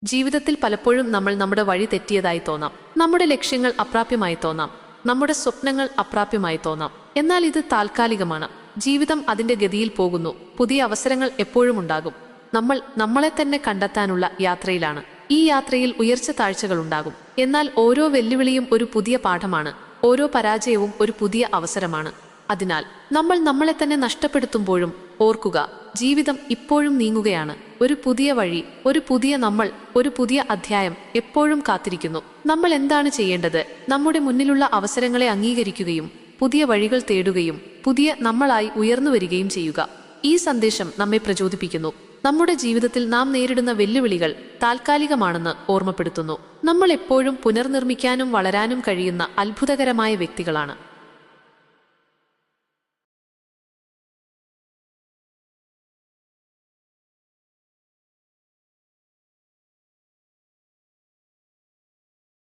ജീവിതത്തിൽ പലപ്പോഴും നമ്മൾ നമ്മുടെ വഴി തെറ്റിയതായി തോന്നാം. നമ്മുടെ ലക്ഷ്യങ്ങൾ അപ്രാപ്യമായി തോന്നാം. നമ്മുടെ സ്വപ്നങ്ങൾ അപ്രാപ്യമായി തോന്നാം. എന്നാൽ ഇത് താൽക്കാലികമാണ്. ജീവിതം അതിന്റെ ഗതിയിൽ പോകുന്നു. പുതിയ അവസരങ്ങൾ എപ്പോഴും ഉണ്ടാകും. നമ്മൾ നമ്മളെ തന്നെ കണ്ടെത്താനുള്ള യാത്രയിലാണ്. ഈ യാത്രയിൽ ഉയർച്ച താഴ്ചകൾ ഉണ്ടാകും. എന്നാൽ ഓരോ വെല്ലുവിളിയും ഒരു പുതിയ പാഠമാണ്. ഓരോ പരാജയവും ഒരു പുതിയ അവസരമാണ്. അതിനാൽ നമ്മൾ നമ്മളെ തന്നെ നഷ്ടപ്പെടുത്തുമ്പോഴും ഓർക്കുക, ജീവിതം ഇപ്പോഴും നീങ്ങുകയാണ്. ഒരു പുതിയ വഴി, ഒരു പുതിയ നമ്മൾ, ഒരു പുതിയ അധ്യായം എപ്പോഴും കാത്തിരിക്കുന്നു. നമ്മൾ എന്താണ് ചെയ്യേണ്ടത്? നമ്മുടെ മുന്നിലുള്ള അവസരങ്ങളെ അംഗീകരിക്കുകയും പുതിയ വഴികൾ തേടുകയും പുതിയ നമ്മളായി ഉയർന്നു വരികയും ചെയ്യുക. ഈ സന്ദേശം നമ്മെ പ്രചോദിപ്പിക്കുന്നു. നമ്മുടെ ജീവിതത്തിൽ നാം നേരിടുന്ന വെല്ലുവിളികൾ താൽക്കാലികമാണെന്ന് ഓർമ്മപ്പെടുത്തുന്നു. നമ്മൾ എപ്പോഴും പുനർനിർമ്മിക്കാനും വളരാനും കഴിയുന്ന അത്ഭുതകരമായ വ്യക്തികളാണ്.